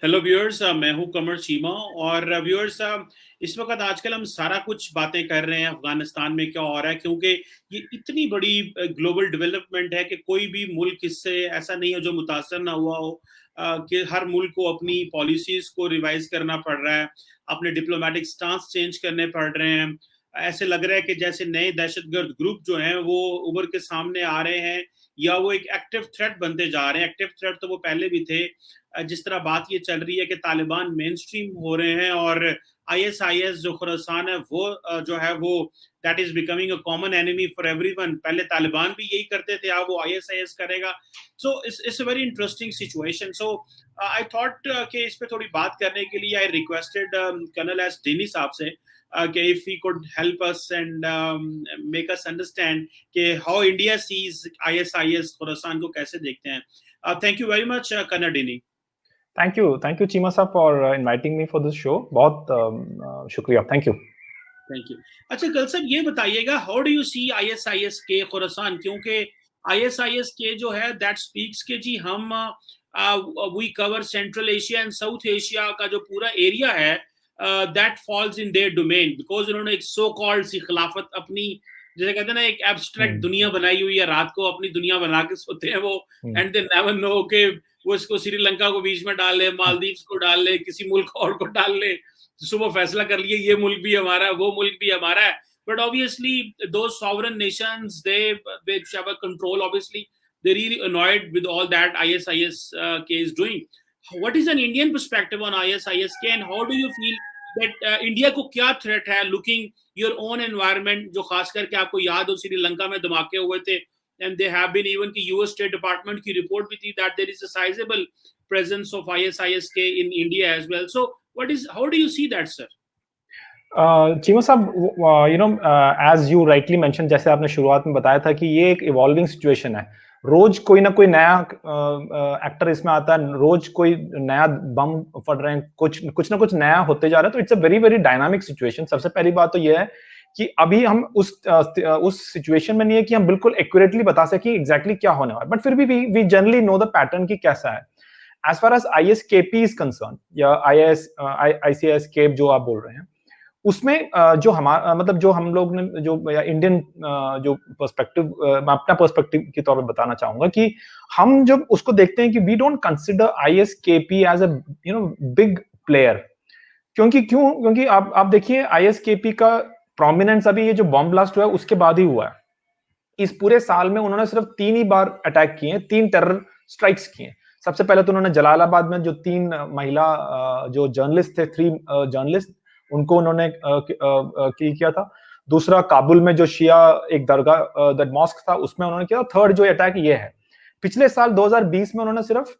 Hello viewers, मैं हूं कमर चीमा। और व्यूअर्स, इस वक्त आजकल हम सारा कुछ बातें कर रहे हैं अफगानिस्तान में क्या हो रहा है, क्योंकि ये इतनी बड़ी ग्लोबल डेवलपमेंट है कि कोई भी मुल्क इससे ऐसा नहीं है जो मुतासर ना हुआ हो। कि हर मुल्क को अपनी पॉलिसीज को रिवाइज करना पड़ रहा है, अपने डिप्लोमेटिक स्टांस चेंज करने पड़ रहे हैं। ऐसे लग रहा है कि जैसे नए दहशतगर्द ग्रुप जो हैं वो उभर के सामने आ रहे हैं, या वो एक एक्टिव थ्रेट बनते जा रहे हैं। एक्टिव थ्रेट तो वो पहले भी थे। जिस तरह बात ये चल रही है कि तालिबान मेन स्ट्रीम हो रहे हैं, और आईएसआईएस जो खुरासान है वो जो है वो that is becoming a common enemy for everyone. पहले तालिबान भी यही करते थे, अब वो आईएसआईएस करेगा। So it's a very interesting situation. So I thought कि इस पे थोड़ी बात करने के लिए आई रिक्वेस्टेड कर्नल एस डेनी साहब से कि if he could help us and make us understand कि how India sees ISIS Khorasan को कैसे देखते हैं। Thank you very much, colonel Denny. Thank you Cheema साहब for inviting me for this show. बहुत शुक्रिया, थैंक यू। Thank you. अच्छा कल साहब, ये बताइएगा, how do you see ISIS के खुरासान, क्योंकि आईएसआईएस के जो है दैट स्पीक्स के जी हम we cover Central Asia and South Asia का जो पूरा एरिया है, that falls in their domain, because उन्होंने एक सो कॉल्ड सी खिलाफत अपनी, जैसे कहते हैं ना, एक एब्स्ट्रैक्ट दुनिया बनाई हुई है। रात को अपनी दुनिया बना के सोते हैं वो, एंड दे नेवर नो के वो इसको श्रीलंका को बीच में डाल ले, मालदीव्स को डाल ले, किसी मुल्क और को डाल ले, सुबह फैसला कर लिए ये मुल्क भी हमारा है, वो मुल्क भी हमारा है। But obviously, those sovereign nations, which have a control, obviously, they're really annoyed with all that ISIS is doing. What is an Indian perspective on ISIS-K, and how do you feel that India को क्या threat है, looking your own environment, जो खास करके आपको याद हो श्रीलंका में धमाके हुए थे, and there have been even कि US State Department की report भी थी that there is a sizable presence of ISIS-K in India as well. So how do you see that, sir? Cheema साहब, you know, as you rightly mention, जैसे आपने शुरुआत में बताया था कि ये एक इवॉल्विंग सिचुएशन है। रोज कोई ना कोई नया एक्टर इसमें आता है, रोज कोई नया बम फट रहे हैं, कुछ ना कुछ नया होते जा रहा है। तो it's a very very dynamic situation. सबसे पहली बात तो ये है कि अभी हम उस सिचुएशन में नहीं है कि हम बिल्कुल एक्यूरेटली बता सकें एग्जैक्टली क्या होने वाला है, बट फिर भी we generally know the pattern की कैसा है। As far as ISKP is concern, या ICIS जो आप बोल रहे हैं, उसमें जो हमारा मतलब जो हम लोग ने जो इंडियन जो पर्सपेक्टिव, मैं अपना पर्सपेक्टिव के तौर पे बताना चाहूंगा कि हम जब उसको देखते हैं कि we don't consider ISKP as a big player. क्योंकि आप देखिए ISKP का प्रोमिनेंस अभी ये जो बॉम्ब ब्लास्ट हुआ है उसके बाद ही हुआ है। इस पूरे साल में उन्होंने सिर्फ 3 ही बार अटैक किए हैं, 3 टेरर स्ट्राइक्स किए। सबसे पहले तो उन्होंने जलालाबाद में जो 3 महिला जो जर्नलिस्ट थे, 3 जर्नलिस्ट, उनको उन्होंने किल किया था। दूसरा काबुल में जो शिया एक दरगाह दैट मॉस्क था, उसमें उन्होंने किया। थर्ड जो अटैक ये है। पिछले साल 2020 में उन्होंने सिर्फ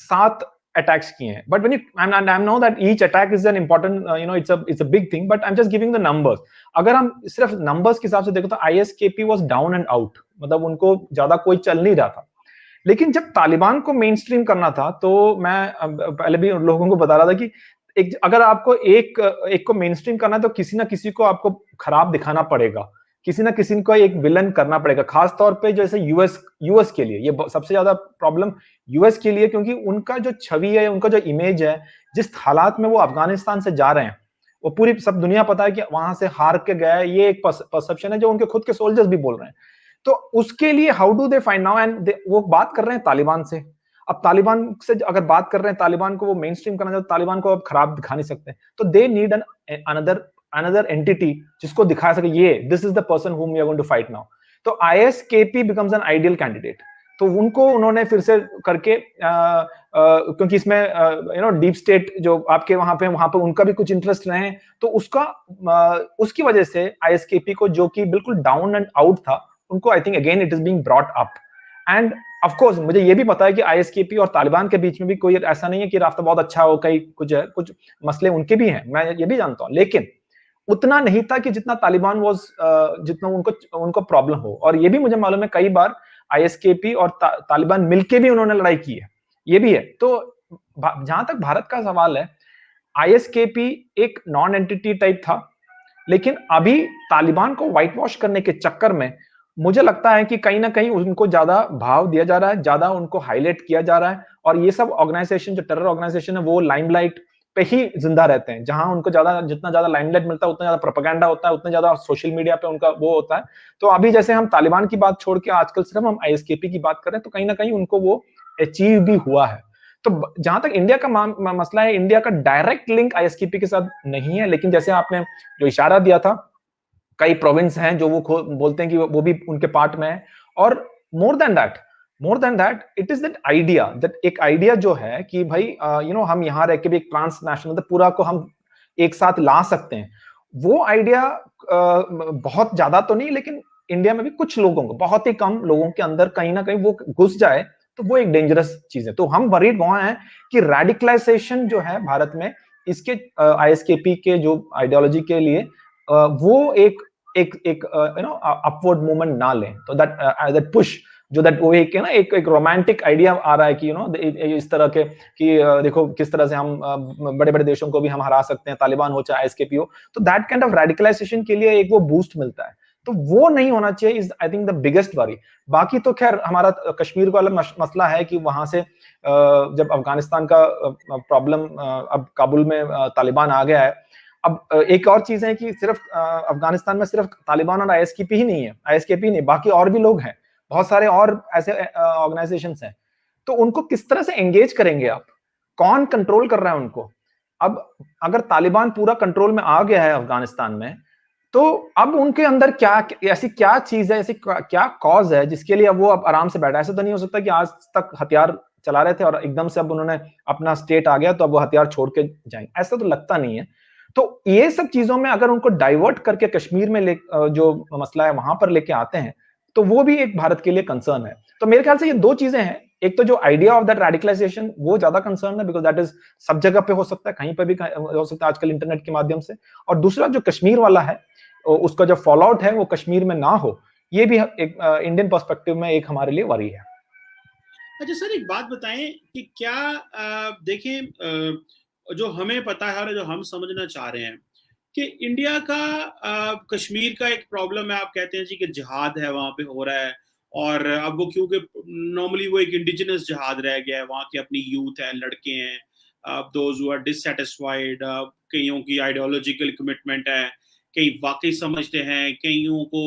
7 attacks किए हैं। But when you and I know that each attack is an important it's a big thing, but I'm just giving the numbers. अगर हम सिर्फ नंबर्स के हिसाब से देखो तो ISKP was down and out, मतलब उनको ज्यादा कोई चल नहीं रहा था। लेकिन जब तालिबान को मेन स्ट्रीम करना था, तो मैं पहले भी लोगों को बता रहा था कि अगर आपको एक को मेन स्ट्रीम करना है तो किसी ना किसी को आपको खराब दिखाना पड़ेगा, किसी ना किसी को एक विलन करना पड़ेगा। खास तौर पे जैसे यूएस के लिए ये सबसे ज्यादा प्रॉब्लम यूएस के लिए, क्योंकि उनका जो छवि है, उनका जो इमेज है, जिस हालात में वो अफगानिस्तान से जा रहे हैं, वो पूरी सब दुनिया पता है कि वहां से हार के गया है। ये एक परसेप्शन है जो उनके खुद के सोल्जर्स भी बोल रहे हैं। तो उसके लिए how do they find now, and वो बात कर रहे हैं तालिबान से। अब तालिबान से अगर बात कर रहे हैं, तालिबान को वो मेन स्ट्रीम करना चाहते, तालिबान को अब खराब दिखा नहीं सकते, तो दे नीड अनदर एंटिटी जिसको दिखा सके ये this is the person whom we are going to fight now. तो ISKP becomes an ideal candidate. तो उनको उन्होंने फिर से करके क्योंकि इसमें डीप स्टेट जो आपके वहां पे उनका भी कुछ इंटरेस्ट रहे, तो उसकी वजह से ISKP को, जो कि बिल्कुल डाउन एंड आउट था, उनको I think again it is being brought up. End of course मुझे ये भी पता है कि ISKP और तालिबान के बीच में भी कोई ऐसा नहीं है कि रास्ता बहुत अच्छा हो, कहीं कुछ मसले उनके भी हैं, मैं ये भी जानता हूं। लेकिन उतना नहीं था कि जितना तालिबान जितना उनको प्रॉब्लम हो। और ये भी मुझे मालूम है कई बार ISKP और तालिबान मिलके भी उन्होंने लड़ाई की है, ये भी है। तो जहां तक भारत का सवाल है, ISKP एक नॉन एंटिटी टाइप था, लेकिन अभी तालिबान को व्हाइट वॉश करने के चक्कर में मुझे लगता है कि कहीं ना कहीं उनको ज्यादा भाव दिया जा रहा है, ज्यादा उनको हाईलाइट किया जा रहा है, और ये सब ऑर्गेनाइजेशन, जो टेरर ऑर्गेनाइजेशन है, वो लाइमलाइट पे ही जिंदा रहते हैं, जहां उनको ज्यादा, जितना ज्यादा लाइमलाइट मिलता है उतना ज्यादा प्रोपेगेंडा होता है, उतना ज्यादा सोशल मीडिया पे उनका वो होता है। तो अभी जैसे हम तालिबान की बात छोड़ के आजकल सिर्फ हम आईएसकेपी की बात करें, तो कहीं ना कहीं उनको वो अचीव भी हुआ है। तो जहां तक इंडिया का मसला है, इंडिया का डायरेक्ट लिंक आईएसकेपी के साथ नहीं है, लेकिन जैसे आपने जो इशारा दिया था, कई प्रोविंस हैं जो वो बोलते हैं कि वो भी उनके पार्ट में है। और more than that, it is that idea, that एक आइडिया जो है कि भाई हम यहाँ रह के भी एक ट्रांसनेशनल, मतलब पूरा को हम एक साथ ला सकते हैं। वो आइडिया बहुत ज्यादा तो नहीं, लेकिन इंडिया में भी कुछ लोगों को, बहुत ही कम लोगों के अंदर कहीं ना कहीं वो घुस जाए, तो वो एक डेंजरस चीज है। तो हम वरीड वहां हैं कि रेडिकलाइजेशन जो है भारत में, इसके आईएसकेपी के जो आइडियोलॉजी के लिए वो एक एक एक अपवर्ड मूवमेंट ना लें। तो दैट पुश, जो दैट वो एक ना एक रोमांटिक आइडिया आ रहा है कि इस तरह के कि देखो किस तरह से हम बड़े बड़े देशों को भी हम हरा सकते हैं, तालिबान हो चाहे आईएसकेपी हो। तो दैट काइंड ऑफ रेडिकलाइजेशन के लिए एक वो बूस्ट मिलता है, तो वो नहीं होना चाहिए, is I think the biggest worry. बाकी तो खैर हमारा कश्मीर का अलग मसला है कि वहां से जब अफगानिस्तान का प्रॉब्लम, अब काबुल में तालिबान आ गया है। अब एक और चीज है कि सिर्फ अफगानिस्तान में सिर्फ तालिबान और आईएसकेपी ही नहीं है, आईएसकेपी नहीं, बाकी और भी लोग हैं, बहुत सारे और ऐसे ऑर्गेनाइजेशंस हैं। तो उनको किस तरह से एंगेज करेंगे आप? कौन कंट्रोल कर रहा है उनको? अब अगर तालिबान पूरा कंट्रोल में आ गया है अफगानिस्तान में, तो अब उनके अंदर क्या, ऐसी क्या चीज है, ऐसी क्या कॉज है जिसके लिए अब वो अब आराम से बैठा है? ऐसा तो नहीं हो सकता कि आज तक हथियार चला रहे थे और एकदम से अब उन्होंने अपना स्टेट आ गया तो अब वो हथियार छोड़ के जाएंगे, ऐसा तो लगता नहीं है। तो ये सब चीजों में अगर उनको डाइवर्ट करके कश्मीर में जो मसला है वहां पर लेके आते हैं, तो वो भी एक भारत के लिए कंसर्न है। तो मेरे ख्याल से ये दो चीजें हैं, एक तो जो आइडिया ऑफ दैट रेडिकलाइजेशन, वो ज्यादा कंसर्न है, बिकॉज दैट इज सब जगह पे हो सकता है, कहीं पे भी हो सकता है आजकल इंटरनेट के माध्यम से। और दूसरा जो कश्मीर वाला है, उसका जो फॉल आउट है वो कश्मीर में ना हो, ये भी एक इंडियन पर्सपेक्टिव में एक हमारे लिए वरी है। अच्छा सर, एक बात बताएं कि क्या देखें, जो हमें पता है और जो हम समझना चाह रहे हैं कि इंडिया का कश्मीर का एक प्रॉब्लम है, आप कहते हैं जी कि जिहाद है वहां पे हो रहा है, और अब वो क्योंकि नॉर्मली वो एक इंडिजिनस जिहाद रह गया है, वहाँ की अपनी यूथ है, लड़के हैं, दोज हु आर डिससेटिस्फाइड, कईयों की आइडियोलॉजिकल कमिटमेंट है, कई वाकई समझते हैं, कईयों को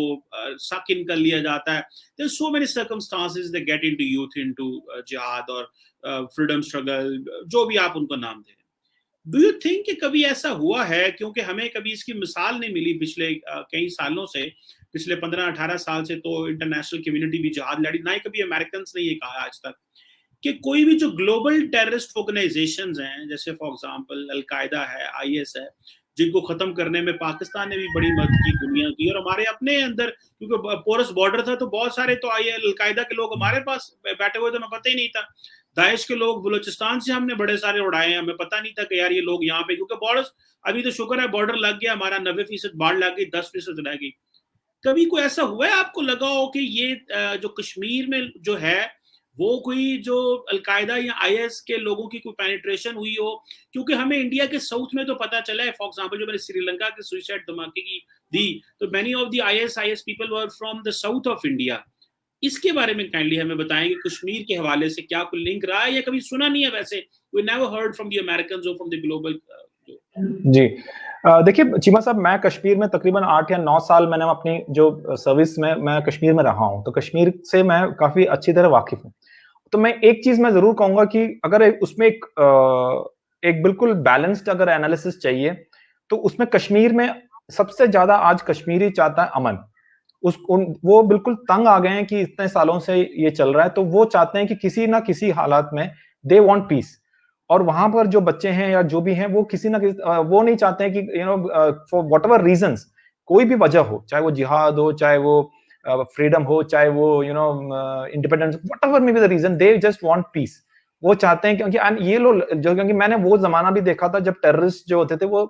सक इन कर लिया जाता है। There's so many circumstances that get into jihad और फ्रीडम स्ट्रगल, जो भी आप उनको नाम दे रहे हैं। डू यू थिंक कि कभी ऐसा हुआ है, क्योंकि हमें कभी इसकी मिसाल नहीं मिली पिछले कई सालों से, पिछले 15-18 साल से तो इंटरनेशनल कम्युनिटी भी जिहाद लड़ी, ना ही कभी अमेरिकन ने ये कहा आज तक कि कोई भी जो ग्लोबल टेररिस्ट ऑर्गेनाइजेशंस हैं, जैसे फॉर एग्जांपल अलकायदा है, आईएस है, जिनको खत्म करने में पाकिस्तान ने भी बड़ी मदद की दुनिया की, और हमारे अपने अंदर क्योंकि पोरस बॉर्डर था तो बहुत सारे तो अलकायदा के लोग हमारे पास बैठे हुए थे, हमें पता ही नहीं था। दाइश के लोग बलूचिस्तान से हमने बड़े सारे उड़ाए हैं, हमें पता नहीं था कि यार ये लोग यहाँ पे, क्योंकि बॉर्डर अभी तो शुक्र है बॉर्डर लग गया हमारा, 90% बाढ़ लग गई, 10% रह गई। कभी कोई ऐसा हुआ है आपको लगा हो कि ये जो कश्मीर में जो है वो कोई जो अलकायदा या आईएस के लोगों की कोई पेनिट्रेशन हुई हो? क्योंकि हमें इंडिया के साउथ में तो पता चला है, फॉर एग्जांपल जो मैंने श्रीलंका के सुसाइड धमाके की दी, तो many of the IS people were from the south of India. इसके बारे में काइंडली हमें बताएं कि कश्मीर के हवाले से क्या कोई लिंक रहा है या कभी सुना नहीं है? वैसे we never heard from the Americans और फ्रॉम द ग्लोबल। जी, देखिए चीमा साहब, मैं कश्मीर में तकरीबन 8 या 9 साल मैंने अपनी जो सर्विस में मैं कश्मीर में रहा हूं, तो कश्मीर से मैं काफी अच्छी तरह वाकिफ हूं। तो मैं एक चीज मैं जरूर कहूंगा कि अगर उसमें एक बिल्कुल बैलेंस्ड अगर एनालिसिस चाहिए, तो उसमें कश्मीर में सबसे ज्यादा आज कश्मीरी चाहता है अमन। वो बिल्कुल तंग आ गए हैं कि इतने सालों से ये चल रहा है, तो वो चाहते हैं कि किसी ना किसी हालात में दे वांट पीस। और वहां पर जो बच्चे हैं या जो भी हैं, वो किसी ना किसी वो नहीं चाहते हैं कि फॉर वट एवर रीजंस, कोई भी वजह हो, चाहे वो जिहाद हो, चाहे वो फ्रीडम हो, चाहे वो independence, whatever may be the reason, they just want peace. वो चाहते हैं क्योंकि ये लोग जो, क्योंकि मैंने वो जमाना भी देखा था जब टेररिस्ट जो होते थे वो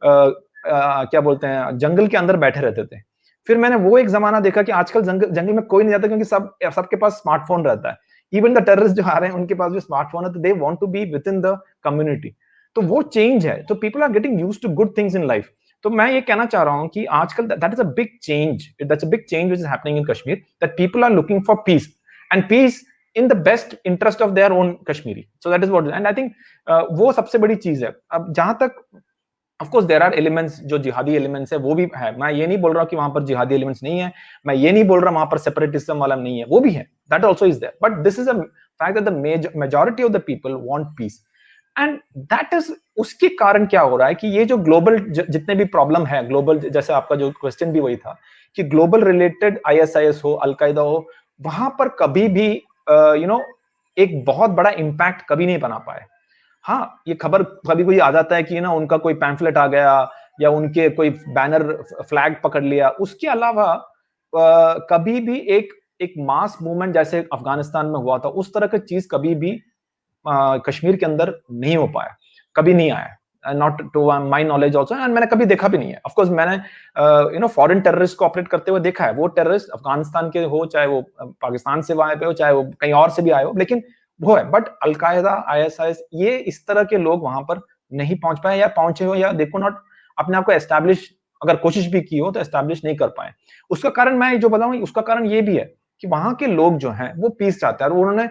क्या बोलते हैं, जंगल के अंदर बैठे रहते थे। फिर मैंने वो एक जमाना देखा कि आजकल जंगल में कोई नहीं जाता, क्योंकि सबके पास स्मार्टफोन रहता है। इवन द टेररिस्ट जो आ रहे हैं उनके पास भी स्मार्टफोन है, तो they want to be within the community. तो वो चेंज है, तो people are getting used to good things in life. तो मैं ये कहना चाह रहा हूं कि आजकल that is a big change, that's a big change which is happening in Kashmir, that people are looking for peace, and peace in the best interest of their own Kashmiri. So that is what, and I think वो सबसे बड़ी चीज है. अब जहां तक of course there are elements जो जिहादी एलिमेंट्स है, वो भी है. मैं ये नहीं बोल रहा कि वहां पर जिहादी एलिमेंट्स नहीं है, मैं ये नहीं बोल रहा वहां पर सेपरेटिज्म वाला नहीं है, वो भी है. That also is there, but this is a fact that the majority of the people want peace. And that is, उसके कारण क्या हो रहा है कि ये जो ग्लोबल जितने भी प्रॉब्लम है ग्लोबल, जैसे आपका जो क्वेश्चन भी वही था कि ग्लोबल रिलेटेड आईएसआईएस हो, अलकायदा हो, वहां पर कभी भी एक बहुत बड़ा इंपैक्ट कभी नहीं बना पाए. हाँ, ये खबर कभी कोई आ जाता है कि ना उनका कोई पैम्फलेट आ गया या उनके कोई बैनर फ्लैग पकड़ लिया, उसके अलावा कभी भी एक एक मास मूवमेंट जैसे अफगानिस्तान में हुआ था, उस तरह की चीज कभी भी कश्मीर के अंदर नहीं हो पाया, कभी नहीं आया, not to my knowledge also, and मैंने कभी देखा भी नहीं है. ऑफ कोर्स मैंने फॉरेन टेररिस्ट को ऑपरेट करते हुए देखा है, वो टेररिस्ट अफगानिस्तान के हो, चाहे वो पाकिस्तान से आए पे हो, चाहे वो कहीं और से भी आए हो, लेकिन वो है. बट अलकायदा, आईएसआईएस, ये इस तरह के लोग वहां पर नहीं पहुंच पाए, या पहुंचे हो या देखो नॉट अपने आप को एस्टैब्लिश, अगर कोशिश भी की हो तो एस्टैब्लिश नहीं कर पाए. उसका कारण मैं जो बताऊं, उसका कारण ये भी है कि वहां के लोग जो हैं वो पीस चाहते हैं, और उन्होंने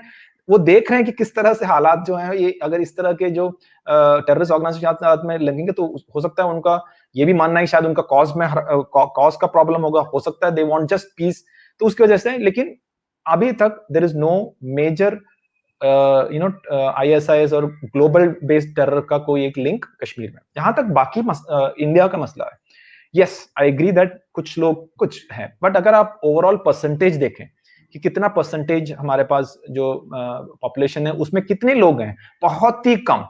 वो देख रहे हैं कि किस तरह से हालात जो हैं, ये अगर इस तरह के जो टेररिस्ट ऑर्गेनाइजेशन में लगेंगे तो हो सकता है उनका ये भी मानना है शायद उनका कॉज का प्रॉब्लम होगा, हो सकता है दे वांट जस्ट पीस. तो उसकी वजह से, लेकिन अभी तक there is no major ISIS और ग्लोबल बेस्ड टेरर का कोई एक लिंक कश्मीर में. जहां तक बाकी इंडिया का मसला है, यस आई एग्री दैट कुछ लोग कुछ है, बट अगर आप ओवरऑल परसेंटेज देखें कि कितना परसेंटेज हमारे पास जो पॉपुलेशन है उसमें कितने लोग हैं, बहुत ही कम,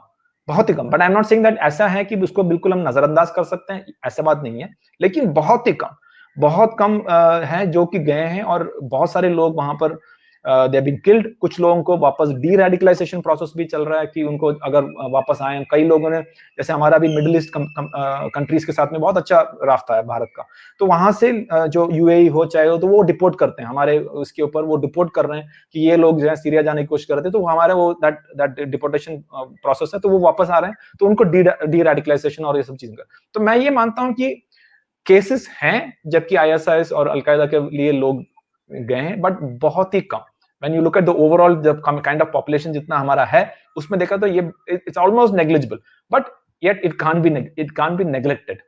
बहुत ही कम. But I am not saying that ऐसा है कि उसको बिल्कुल हम नजरअंदाज कर सकते हैं, ऐसा बात नहीं है, लेकिन बहुत ही कम, बहुत कम है जो कि गए हैं, और बहुत सारे लोग वहां पर दे हैव बीन किल्ड. कुछ लोगों को वापस डी रेडिकलाइजेशन प्रोसेस भी चल रहा है कि उनको अगर वापस आए. कई लोगों ने, जैसे हमारा अभी मिडिल ईस्ट कंट्रीज के साथ में बहुत अच्छा रास्ता है भारत का, तो वहां से जो यूएई हो चाहे हो, तो वो डिपोर्ट करते हैं हमारे उसके ऊपर, वो डिपोर्ट कर रहे हैं कि ये लोग जो है सीरिया जाने की कोशिश करते हैं, तो हमारा वो दैट डिपोर्टेशन प्रोसेस है, तो वो वापस आ रहे हैं, तो उनको डी रेडिकलाइजेशन और ये सब चीजें. तो मैं ये मानता हूँ कि केसेस हैं, जबकि आईएसआईएस और अलकायदा के लिए लोग गए हैं, बट बहुत ही कम. When you look at the overall the kind of population जितना हमारा है, उसमें देखा तो ये it's almost negligible, but yet it can't be neglected.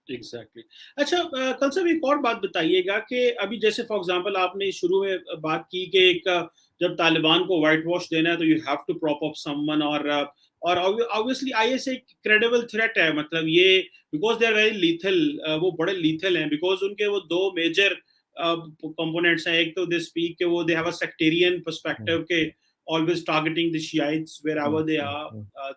Exactly. अच्छा, कल से एक और बात बताइएगा कि अभी जैसे फॉर एग्जांपल आपने शुरू में बात की कि एक जब तालिबान को व्हाइट वॉश देना है तो you have to prop up someone, और ऑब्वियसली आईएस एक क्रेडिबल थ्रेट है, मतलब ये because they are very lethal, वो बड़े लीथल हैं बिकॉज उनके वो दो मेजर कंपोनेंट्स हैं. एक तो दे स्पीक के वो they have a sectarian perspective के always targeting the Shiites wherever they are.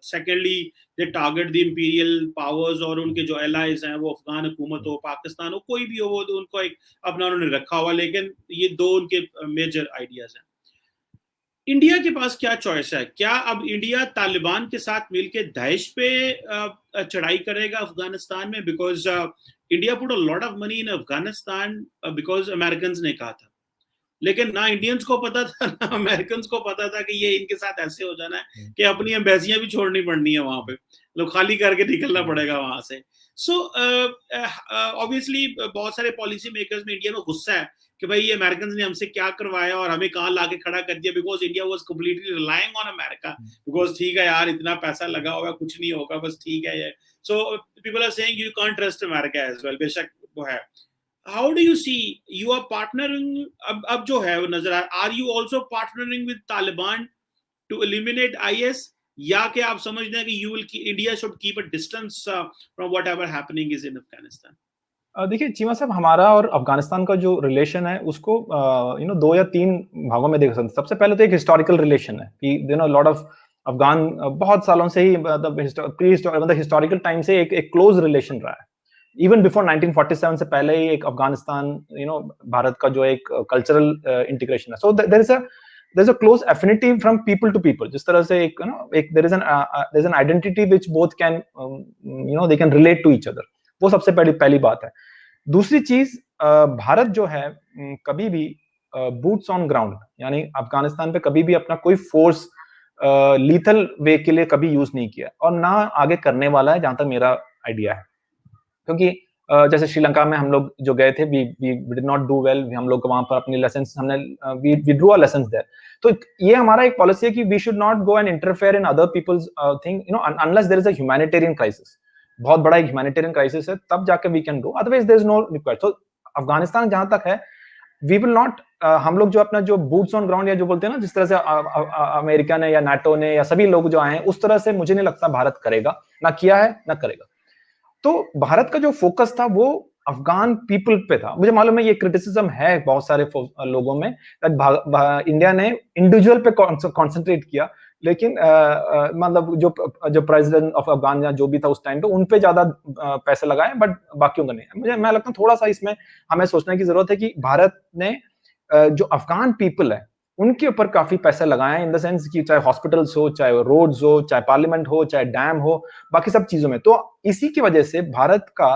Secondly, they target the imperial powers और उनके जो allies हैं, वो अफगान हुकूमत हो, पाकिस्तान हो, कोई भी हो, वो तो उनको एक अपना उन्होंने रखा हुआ. लेकिन ये दो उनके मेजर आइडियाज हैं. इंडिया के पास क्या चॉइस है? क्या अब इंडिया तालिबान के साथ मिलकर दाइश पे चढ़ाई करेगा अफगानिस्तान में? Because India put a lot of money in Afghanistan because American ने कहा था, लेकिन ना इंडियंस को पता था ना अमेरिकन को पता था कि ये इनके साथ ऐसे हो जाना है कि अपनी एम्बेसियां भी छोड़नी पड़नी है वहां पे, मतलब खाली करके निकलना पड़ेगा वहां से. सो ऑब्वियसली बहुत सारे पॉलिसी मेकर्स में इंडिया में गुस्सा है कि भाई ये अमेरिकन ने हमसे क्या करवाया और हमें कहाँ लाके खड़ा कर दिया, because India was completely relying on America, because ठीक है यार इतना पैसा लगा हुआ है, कुछ नहीं होगा, बस ठीक है ये. So people are saying you can't trust America as well, बेशक वो है. How do you see you are partnering अब जो है वो नजर are you also partnering with Taliban to eliminate IS, या कि आप समझ रहे हैं कि you will India should keep a distance from whatever happening is in Afghanistan? देखिए चीमा साहब, हमारा और अफगानिस्तान का जो रिलेशन है उसको दो या तीन भागों में देख सकते हैं. सबसे पहले तो एक हिस्टोरिकल रिलेशन है कि लॉट ऑफ अफगान बहुत सालों से ही मतलब हिस्टोरिकल टाइम से एक क्लोज रिलेशन रहा है. इवन बिफोर 1947 से पहले ही एक अफगानिस्तान भारत का जो एक कल्चरल इंटीग्रेशन है. So there is a close affinity from people to people. जिस तरह से एक there is an identity which both can they can relate to each other. वो सबसे पहली बात है. दूसरी चीज, भारत जो है कभी भी बूट्स ऑन ग्राउंड, यानी अफगानिस्तान पे कभी भी अपना कोई फोर्स लीथल वे के लिए कभी यूज नहीं किया और ना आगे करने वाला है, जहां तक मेरा आइडिया है. क्योंकि जैसे श्रीलंका में हम लोग जो गए थे, we did not do well, हम लोग वहां पर अपने लेसन हमने we drew our lesson there. तो ये हमारा एक पॉलिसी है कि we should not go and interfere in other people's thing, you know, unless there is a humanitarian crisis, बहुत बड़ा एक ह्यूमैनिटेरियन क्राइसिस है, तब जाके we can go, otherwise there is no required. तो अफगानिस्तान जहां तक है, वी विल नॉट, हम लोग जो अपना जो बूट्स ऑन ग्राउंड या जो बोलते हैं ना, जिस तरह से अमेरिका ने या नाटो ने या सभी लोग जो आए हैं, उस तरह से मुझे नहीं लगता भारत करेगा, ना किया है ना करेगा। तो भारत का जो फोकस था वो अफगान पीपल पे था। मुझे मालूम है ये क्रिटिसिज्म है बहुत सारे लोगों में, इंडिया ने इंडिविजुअल पे कॉन्सेंट्रेट किया, लेकिन मतलब जो प्रेसिडेंट ऑफ अफगान या जो भी था उस टाइम पे, उन पे ज्यादा पैसे लगाए, बट बाकियों का नहीं। मुझे मैं लगता है थोड़ा सा इसमें हमें सोचने की जरूरत है कि भारत ने जो अफगान पीपल है उनके ऊपर काफी पैसे लगाए, इन द सेंस कि चाहे हॉस्पिटल्स हो, चाहे रोड्स हो, चाहे पार्लियामेंट हो, चाहे डैम हो, बाकी सब चीजों में। तो इसी की वजह से भारत का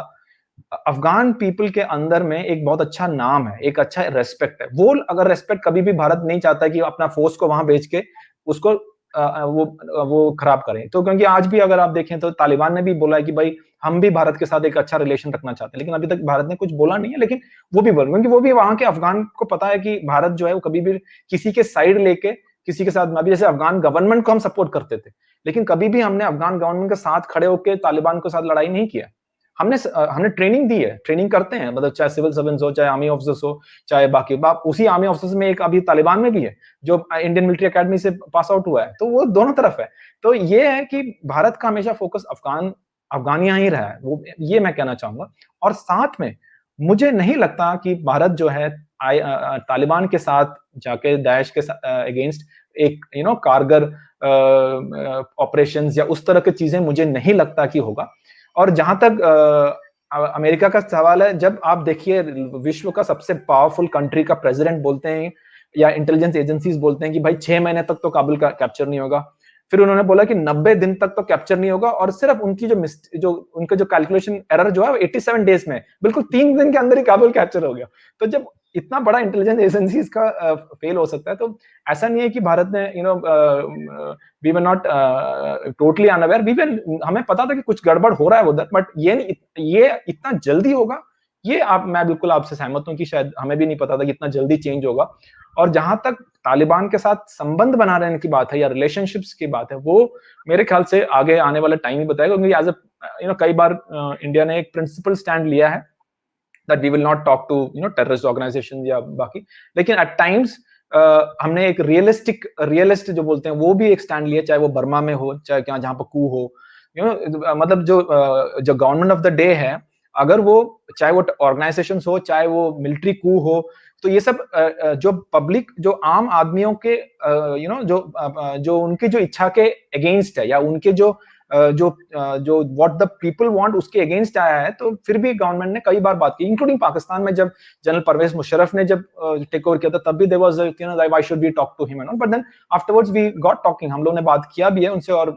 अफगान पीपल के अंदर में एक बहुत अच्छा नाम है, एक अच्छा रेस्पेक्ट है। वो अगर रेस्पेक्ट कभी भी भारत नहीं चाहता कि अपना फोर्स को वहां भेज के उसको वो खराब करें। तो क्योंकि आज भी अगर आप देखें तो तालिबान ने भी बोला है कि भाई हम भी भारत के साथ एक अच्छा रिलेशन रखना चाहते हैं, लेकिन अभी तक भारत ने कुछ बोला नहीं है। लेकिन वो भी बोल, क्योंकि वो भी वहां के अफगान को पता है कि भारत जो है वो कभी भी किसी के साइड लेके किसी के साथ, अभी जैसे अफगान गवर्नमेंट को हम सपोर्ट करते थे, लेकिन कभी भी हमने अफगान गवर्नमेंट के साथ खड़े होकर तालिबान के साथ लड़ाई नहीं किया। हमने ट्रेनिंग दी है, ट्रेनिंग करते हैं, मतलब चाहे सिविल सर्वेंट्स हो, चाहे आर्मी ऑफिसर्स हो, चाहे बाकी उसी आर्मी ऑफिसर्स में एक अभी तालिबान में भी है जो इंडियन मिलिट्री एकेडमी से पास आउट हुआ है, तो वो दोनों तरफ है। तो ये है कि भारत का हमेशा फोकस अफगानियां ही रहा है, वो ये मैं कहना चाहूंगा। और साथ में मुझे नहीं लगता कि भारत जो है तालिबान के साथ जाके दाइश के अगेंस्ट एक कारगर ऑपरेशंस या उस तरह की चीजें मुझे नहीं लगता कि होगा। और जहां तक अमेरिका का सवाल है, जब आप देखिए विश्व का सबसे पावरफुल कंट्री का प्रेसिडेंट बोलते हैं या इंटेलिजेंस एजेंसीज बोलते हैं कि भाई 6 महीने तक तो काबुल का कैप्चर नहीं होगा, फिर उन्होंने बोला कि 90 दिन तक तो कैप्चर नहीं होगा, और सिर्फ उनकी जो उनका जो कैलकुलेशन एरर जो है वो 87 डेज में, बिल्कुल 3 दिन के अंदर ही काबुल कैप्चर हो गया। तो जब इतना बड़ा इंटेलिजेंस एजेंसीज का फेल हो सकता है, तो ऐसा नहीं है कि भारत ने we were not totally unaware, हमें पता था कि कुछ गड़बड़ हो रहा है उधर, बट ये इतना जल्दी होगा, ये मैं बिल्कुल आपसे सहमत हूं कि शायद हमें भी नहीं पता था कि इतना जल्दी चेंज होगा। और जहां तक तालिबान के साथ संबंध बना रहने की बात है या रिलेशनशिप्स की बात है, वो मेरे ख्याल से आगे आने वाला टाइम ही बताएगा, क्योंकि एज कई बार इंडिया ने एक प्रिंसिपल स्टैंड लिया है that we will not talk to terrorist organizations या बाकी, लेकिन at times हमने एक रियलिस्ट जो बोलते हैं वो भी एक स्टैंड लिया, चाहे वो बर्मा में हो, चाहे जहां पर कू हो, मतलब जो गवर्नमेंट ऑफ द डे है, अगर वो चाहे वो ऑर्गेनाइजेशंस हो, चाहे वो मिलिट्री कू हो, तो ये सब जो पब्लिक, जो आम आदमियों के जो उनकी जो इच्छा के अगेंस्ट है, या उनके जो व्हाट द पीपल वांट उसके अगेंस्ट आया है, तो फिर भी गवर्नमेंट ने कई बार बात की, इंक्लूडिंग पाकिस्तान में जब जनरल परवेज मुशर्रफ ने जब टेक ओवर किया था, तब भी there was why should we talk to him and all, but then afterwards we got talking, हम लोगों ने बात किया भी है उनसे, और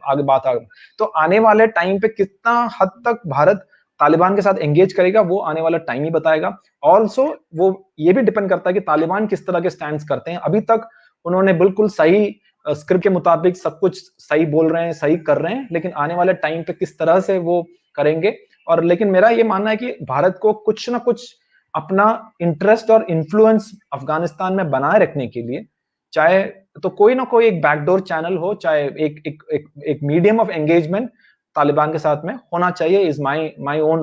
आगे बात आ गई। तो आने वाले टाइम पे कितना हद तक भारत तालिबान के साथ एंगेज करेगा, वो आने वाला टाइम ही बताएगा। ऑल्सो वो ये भी डिपेंड करता है कि तालिबान किस तरह के स्टैंड करते हैं। अभी तक उन्होंने बिल्कुल सही स्क्रिप्ट के मुताबिक सब कुछ सही बोल रहे हैं, सही कर रहे हैं, लेकिन आने वाले टाइम पे किस तरह से वो करेंगे। और लेकिन मेरा ये मानना है कि भारत को कुछ ना कुछ अपना इंटरेस्ट और इन्फ्लुएंस अफगानिस्तान में बनाए रखने के लिए, चाहे तो कोई ना कोई एक बैकडोर चैनल हो, चाहे एक मीडियम ऑफ एंगेजमेंट तालिबान के साथ में होना चाहिए, इज माई ओन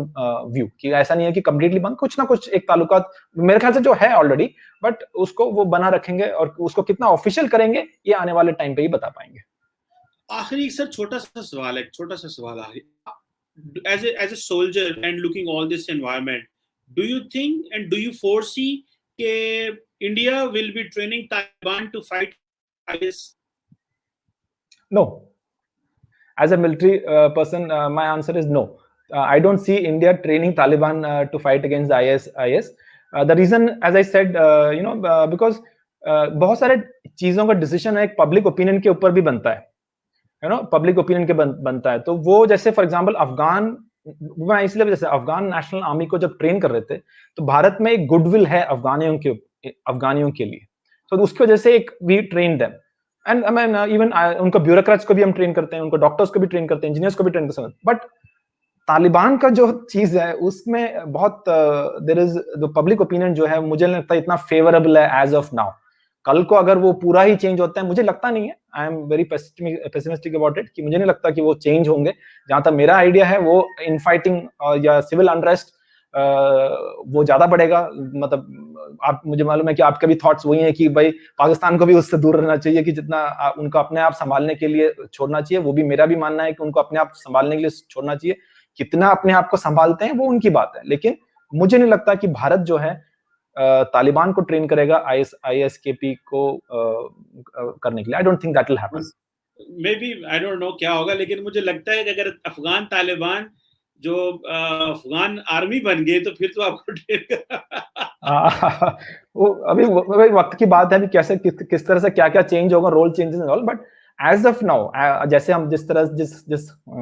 व्यू, कि ऐसा नहीं है कि कंप्लीटली बंद, कुछ ना कुछ एक ताल्लुकात मेरे ख्याल से जो है ऑलरेडी, बट उसको वो बना रखेंगे, और उसको कितना ऑफिशियल करेंगे ये आने वाले टाइम पे ही बता पाएंगे। आखिरी सर छोटा सा सवाल है, as a soldier and looking all this environment, do you think and do you foresee के India will be training Taliban to fight IS? No. As a military person, my answer is no. I don't see India training Taliban to fight against IS. The reason, as I said, because बहुत सारे चीजों का decision एक public opinion के ऊपर भी बनता है, पब्लिक ओपिनियन के बनता है। तो वो जैसे फॉर एग्जांपल मैं इसलिए जैसे अफगान नेशनल आर्मी को जब ट्रेन कर रहे थे, तो भारत में एक गुडविल है अफगानियों के लिए, तो उसकी वजह से एक we train them, and even उनको ब्यूरोक्रेट्स को भी हम ट्रेन करते हैं, उनको डॉक्टर्स को भी ट्रेन करते हैं, इंजीनियर्स को भी ट्रेन करते हैं, बट तालिबान का जो चीज है उसमें बहुत there is the public opinion जो है, मुझे नहीं लगता इतना फेवरेबल है एज ऑफ नाउ। कल को अगर वो पूरा ही चेंज होता है, मुझे लगता नहीं है, I am very pessimistic about it, कि मुझे नहीं लगता कि वो चेंज होंगे। जहां तक मेरा आइडिया है, वो इनफाइटिंग या सिविल अनरेस्ट वो ज्यादा बढ़ेगा। मतलब आप, मुझे मालूम है कि आपके भी थॉट्स वही हैं कि भाई पाकिस्तान को भी उससे दूर रहना चाहिए, कि जितना उनको अपने आप संभालने के लिए छोड़ना चाहिए। वो भी मेरा भी मानना है कि उनको अपने आप संभालने के लिए छोड़ना चाहिए। कितना अपने आप को संभालते हैं वो उनकी बात है, लेकिन मुझे नहीं लगता कि भारत जो है तालिबान को ट्रेन करेगा आईएसकेपी को करने के लिए। I don't think that will happen. May be, I don't know क्या होगा, लेकिन मुझे लगता है कि अगर अफगान तालिबान जो अफगान आर्मी बन गए तो फिर तो आपको वो अभी वक्त की बात है कि कैसे किस तरह से क्या क्या चेंज होगा, role changes and all. But as of now, जैसे हम जिस तरह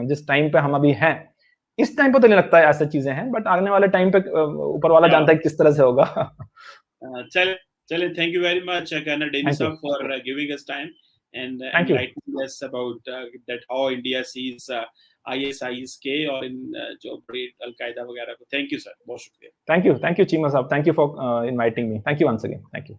जिस टाइम पे हम अभी हैं, इस टाइम पे तो नहीं लगता है ऐसी चीजें हैं, बट आने वाले टाइम पे ऊपर वाला जानता है किस तरह से होगा। चले चले, thank you very much colonel Denisov thank for giving us time and you. enlightening us about that how India sees ISIS-K और इन जो बड़ी अल-कायदा वगैरह को। थैंक यू सर, बहुत शुक्रिया। थैंक यू चीमा साहब, thank you for inviting me. Thank you once again, thank you.